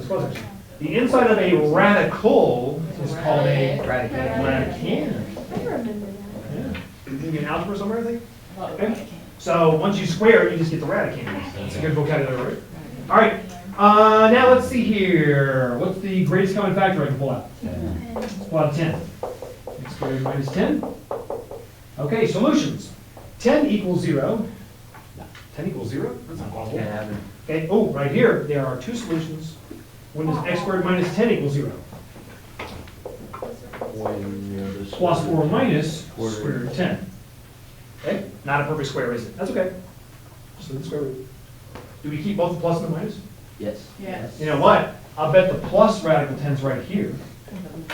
quasi-section. The inside of a radical is called a radicand. I remember that. Yeah. Maybe an algebra somewhere, I think? Okay. So once you square it, you just get the radicand. That's a good vocabulary, right? All right. Now let's see here. What's the greatest common factor I can pull out? Pull out 10. X squared minus 10. Okay, solutions. 10 equals 0. 10 equals 0? That's not possible. Okay, oh, right here, there are two solutions. When does x squared minus 10 equal 0? Plus or minus square root of 10. Okay, not a perfect square, is it? That's okay. Just leave the square root. Do we keep both the plus and the minus? Yes. Yes. You know what? I'll bet the plus radical 10 is right here.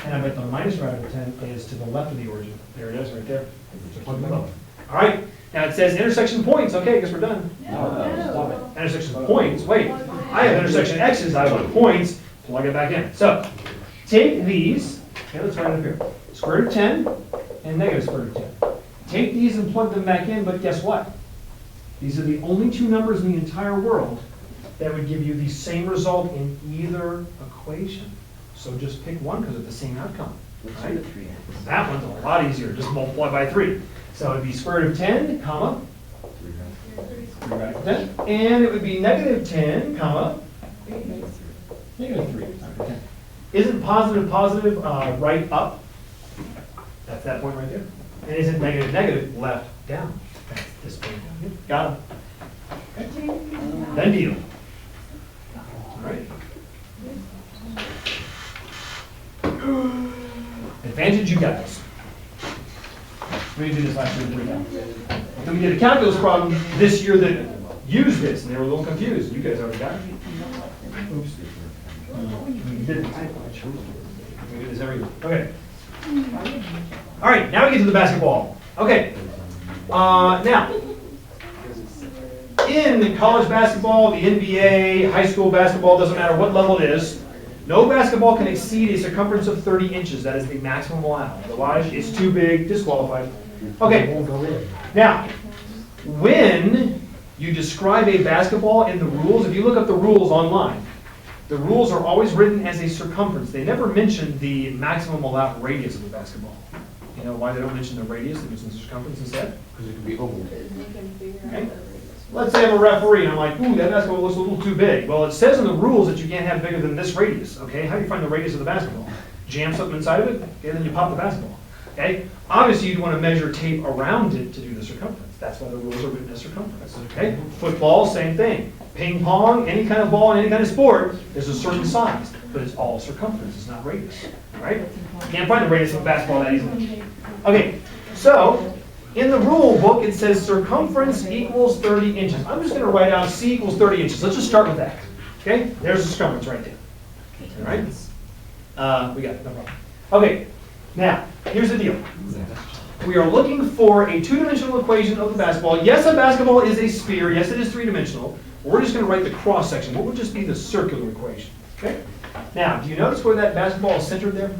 And I bet the minus radical 10 is to the left of the origin. There it is, right there. So plug them both. All right, now it says intersection points. Okay, I guess we're done. Stop it. Intersection points. Wait, I have intersection x's, I want points. Plug it back in. So, take these. Okay, let's write it up here. Square root of 10 and negative square root of 10. Take these and plug them back in, but guess what? These are the only two numbers in the entire world that would give you the same result in either equation. So just pick one because it's the same outcome. Right? That one's a lot easier. Just multiply by 3. So it would be square root of 10, comma, 3 radical 10. And it would be negative 10, comma, negative 3. Okay. Isn't positive positive right up? That's that point right there. And isn't negative negative left down? That's this point down here. Got it. Okay. Then deal. All right. Advantage, you guys. We did this last year. So we did a calculus problem this year that used this, and they were a little confused. You guys already got it. Oops. We did We do this every year. Okay. All right, now we get to the basketball. Okay. Now, in college basketball, the NBA, high school basketball, doesn't matter what level it is, no basketball can exceed a circumference of 30 inches. That is the maximum allowed. Otherwise, it's too big, disqualified. Okay. Now, when you describe a basketball in the rules, if you look up the rules online, the rules are always written as a circumference. They never mention the maximum allowed radius of the basketball. You know why they don't mention the radius? They mention the circumference instead? Because it can be oval. Okay. Let's say I'm a referee and I'm like, ooh, that basketball looks a little too big. Well, it says in the rules that you can't have bigger than this radius. Okay, how do you find the radius of the basketball? Jam something inside of it, okay, then you pop the basketball. Okay, obviously you'd want to measure tape around it to do the circumference. That's why the rules are written as circumference. Okay, football, same thing. Ping pong, any kind of ball in any kind of sport, there's a certain size, but it's all circumference, it's not radius. Right? You can't find the radius of a basketball that easily. Okay, so in the rule book, it says circumference equals 30 inches. I'm just going to write out C equals 30 inches. Let's just start with that. Okay? There's the circumference right there. All right? We got it. No problem. Okay. Now, here's the deal. We are looking for a two-dimensional equation of the basketball. Yes, a basketball is a sphere. Yes, it is three-dimensional. We're just going to write the cross-section. What would just be the circular equation? Okay? Now, do you notice where that basketball is centered there?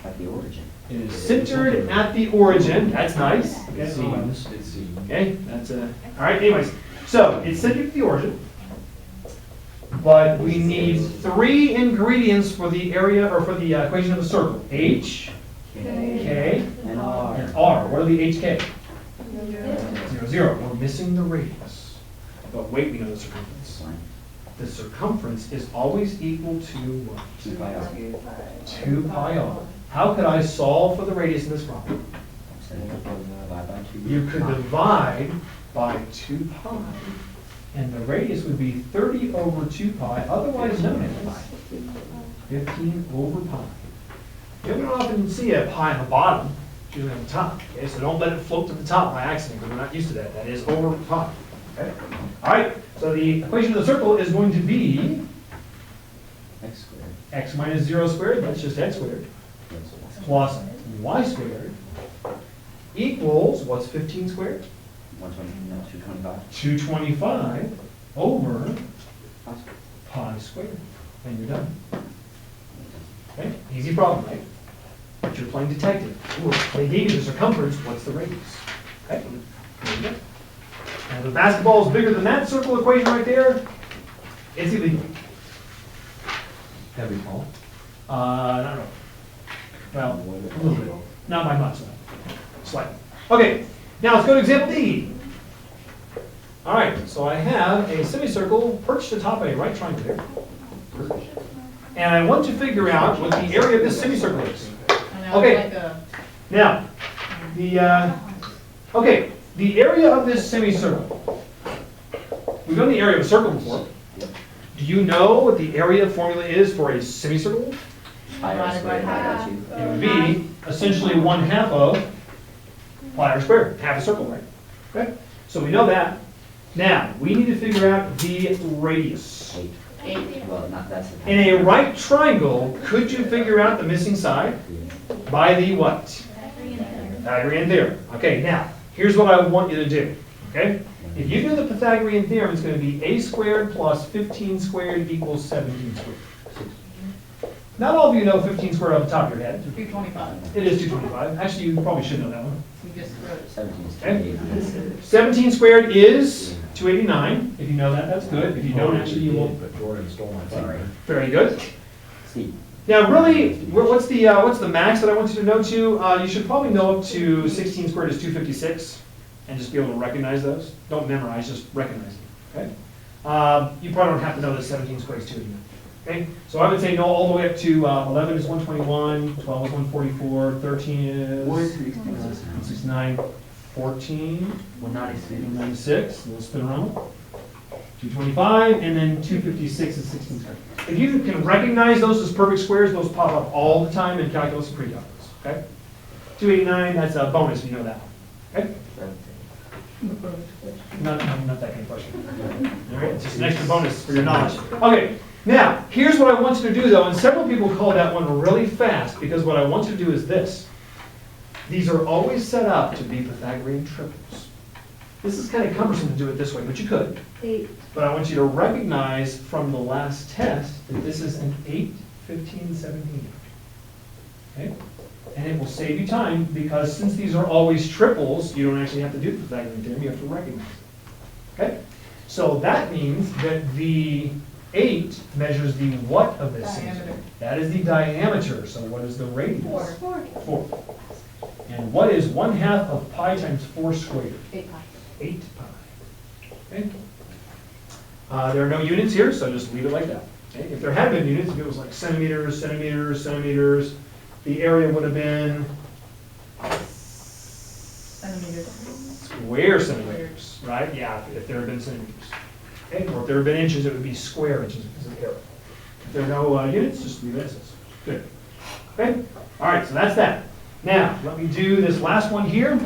At the origin. It is centered at the origin. That's nice. It's C. Okay, that's all right. Anyways, so it's centered at the origin, but we need 3 ingredients for the area or for the equation of the circle: H, K, And R. and R. What are the HK? 0, 0. We're missing the radius, but wait, we know the circumference. The circumference is always equal to what? 2 pi R. 2 pi r. How could I solve for the radius in this problem? Divide by 2. You could divide by 2 pi, and the radius would be 30 over 2 pi, otherwise known as 15 over pi. You don't often see a pi on the bottom, it's usually on the top. Okay, so don't let it float to the top by accident, because we're not used to that. That is over pi. Okay? All right, so the equation of the circle is going to be X squared. x minus 0 squared, that's just x squared, plus y squared equals, what's 15 squared? 120, no, 225. 225 over Pi squared. pi squared. And you're done. Okay, easy problem, right? But you're playing detective. Ooh, they gave you the circumference, what's the radius? Okay, there you go. And if the basketball is bigger than that circle equation right there, it's illegal. Heavy fall. Not really. Well, a little bit. Not by much, though. Slightly. Okay, now let's go to example D. All right, so I have a semicircle perched atop a right triangle here. And I want to figure out what the area of this semicircle is. Okay. Now, the area of this semicircle. We've done the area of a circle before. Do you know what the area formula is for a semicircle? Pi r squared divided by 2. It would be essentially 1/2 of pi r squared, half a circle, right? Okay, so we know that. Now, we need to figure out the radius. 8. Well, not that's the. In a right triangle, could you figure out the missing side? By the what? Pythagorean theorem. Okay, now, here's what I want you to do, okay? If you do the Pythagorean theorem, it's going to be a squared plus 15 squared equals 17 squared. Not all of you know 15 squared off the top of your head. 225. It is 225. Actually, you probably should know that one. We just wrote it. 17 is Okay. 280. 17 squared is 289. If you know that, that's good. If you don't, actually, you won't. But Jordan stole my Sorry. thunder. Very good. C. Now, really, what's the max that I want you to know to? You should probably know up to 16 squared is 256, and just be able to recognize those. Don't memorize, just recognize them. Okay. You probably don't have to know that 17 squared is 289. Okay. So I would say no all the way up to 11 is 121, 12 is 144, 13 is 169, 14, 196. We'll spin around. 225, and then 256 is 16 squared. If you can recognize those as perfect squares, those pop up all the time in calculus and pre-calculus, okay? 289, that's a bonus, if you know that one, okay? Not that kind of question. All right, it's just an extra bonus for your knowledge. Okay, now, here's what I want you to do, though, and several people call that one really fast, because what I want you to do is this. These are always set up to be Pythagorean triples. This is kind of cumbersome to do it this way, but you could. 8. But I want you to recognize from the last test that this is an 8, 15, 17. Okay? And it will save you time because since these are always triples, you don't actually have to do the Pythagorean theorem, you have to recognize it. Okay? So that means that the 8 measures the what of this Diameter. semicircle? That is the diameter. So what is the radius? 4. 4. And what is 1/2 of pi times 4 squared? 8 pi. 8 pi. Okay. There are no units here, so just leave it like that. Okay. If there had been units, if it was like centimeters, centimeters, centimeters, the area would have been Centimeters. square centimeters, right? Yeah, if there had been centimeters. Okay. Or if there had been inches, it would be square inches because of the arrow. If there are no units, just leave it as is. Good. Okay. All right, so that's that. Now, let me do this last one here.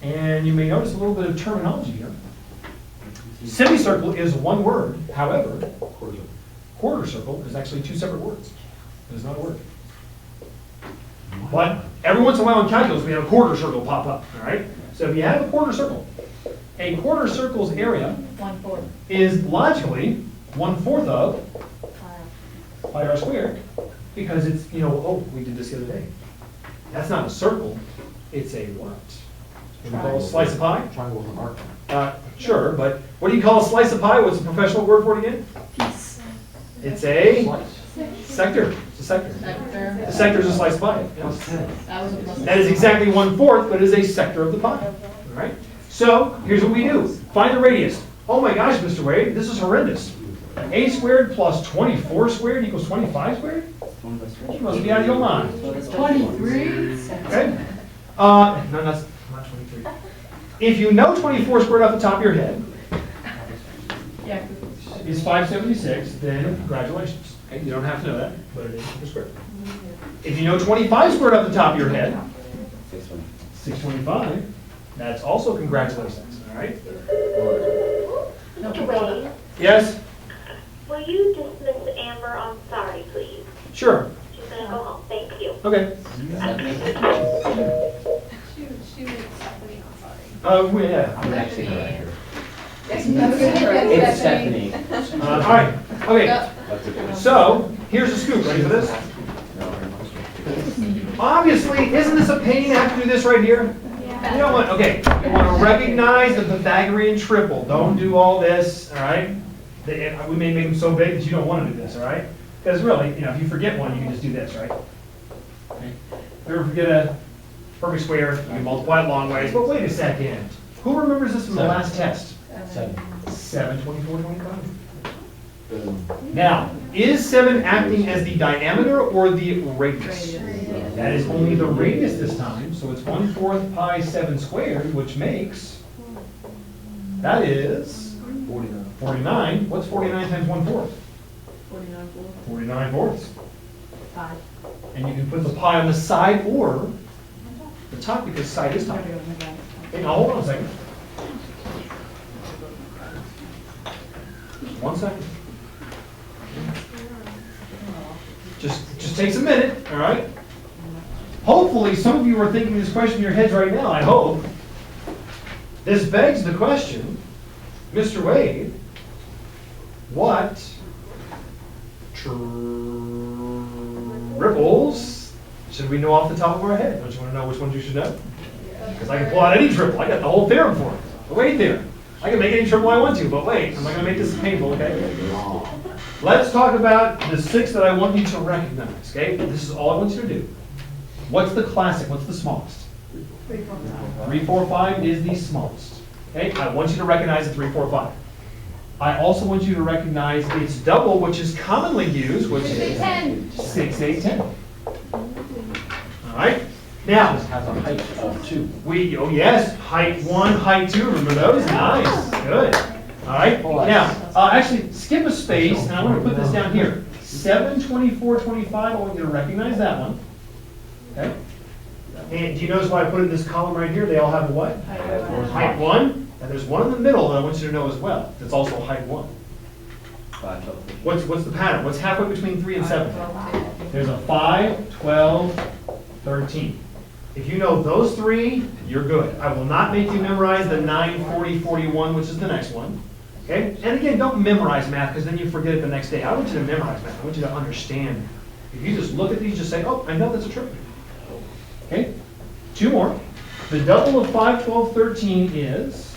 And you may notice a little bit of terminology here. Semicircle is one word, however, quarter circle is actually 2 separate words. It is not a word. But every once in a while in calculus, we have a quarter circle pop up, all right? So if you have a quarter circle's area 1/4. is logically 1/4 of pi r squared, because it's, oh, we did this the other day. That's not a circle, it's a what? What do you call a slice of pie? Triangle with an arc. Sure, but what do you call a slice of pie? What's the professional word for it again? It's a sector. It's a sector. Sector. A sector is a slice of pie. Yes. That was a plus. That is exactly 1/4, but it is a sector of the pie. All right. So here's what we do: find the radius. Oh my gosh, Mr. Wade, this is horrendous. A squared plus 24 squared equals 25 squared? You must be out of your mind. 23. Okay. No, not 23. If you know 24 squared off the top of your head Yeah. is 576, then congratulations. Okay, you don't have to know that, but it is per square. If you know 25 squared off the top of your head, 625, that's also congratulations, all right? No, Wait, Yes? will you dismiss Amber on sorry, please? Sure. She's gonna go home, thank you. Okay. She was Stephanie, I'm sorry. Yeah. I'm actually correct here. It's It's Stephanie. All right, okay. So, here's the scoop. Ready for this? Obviously, isn't this a pain to have to do this right here? You don't want, okay, you want to recognize the Pythagorean triple. Don't do all this, all right? We may make them so big that you don't want to do this, all right? Because really, if you forget one, you can just do this, right? Okay. If you ever forget a perfect square, you can multiply it long ways, but wait a second. Who remembers this from the Seven. last test? 7. 7, 24, 25. Now, is 7 acting as the diameter or the radius? That is only the radius this time, so it's 1/4 pi 7 squared, which makes, that is 49. What's 49 times 1/4? 49 four. 49 fourths. 5. And you can put the pi on the side or the top because side is top. Okay, now hold on a second. Just 1 second. Just takes a minute, all right? Hopefully, some of you are thinking this question in your heads right now, I hope. This begs the question, Mr. Wade, what triples should we know off the top of our head? Don't you want to know which ones you should know? Because I can pull out any triple. I got the whole theorem for it. The Wade theorem. I can make any triple I want to, but wait, I'm not going to make this painful, okay? Let's talk about the 6 that I want you to recognize, okay? This is all I want you to do. What's the classic? What's the smallest? 3, 4, 5 is the smallest. Okay, I want you to recognize the 3, 4, 5. I also want you to recognize its double, which is commonly used, which is 6, 8, 10. All right. Now, This has a height of 2. oh yes, height 1, height 2. Remember those? Nice. Good. All right. Now, actually, skip a space, and I want to put this down here. 7, 24, 25. I want you to recognize that one. Okay. And do you notice why I put it in this column right here? They all have a what? Height 1. And there's one in the middle that I want you to know as well. That's also height 1. 5, 12, 13. What's the pattern? What's halfway between 3 and 7? There's a 5, 12, 13. If you know those 3, you're good. I will not make you memorize the 9, 40, 41, which is the next one. Okay? And again, don't memorize math because then you forget it the next day. I want you to memorize math. I want you to understand. If you just look at these, just say, oh, I know that's a triple. Okay? 2 more. The double of 5, 12, 13 is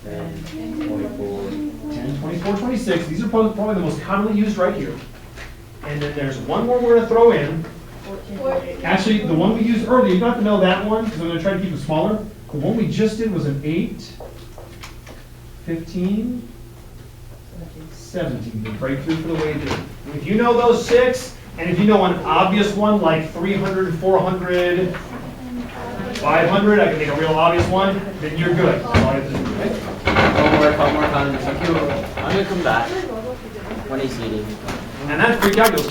10, 24. 10, 24, 26. These are probably the most commonly used right here. And then there's one more we're going to throw in. 14. Actually, the one we used earlier, you don't have to know that one because I'm going to try to keep it smaller. The one we just did was an 8, 15, 17. The breakthrough for the way to do it. If you know those 6, and if you know an obvious one like 300, 400, 500, I can make a real obvious one, then you're good. That's all I have to do, okay? Couple more times. I'm gonna come back when he's eating. And that's pre-calculus.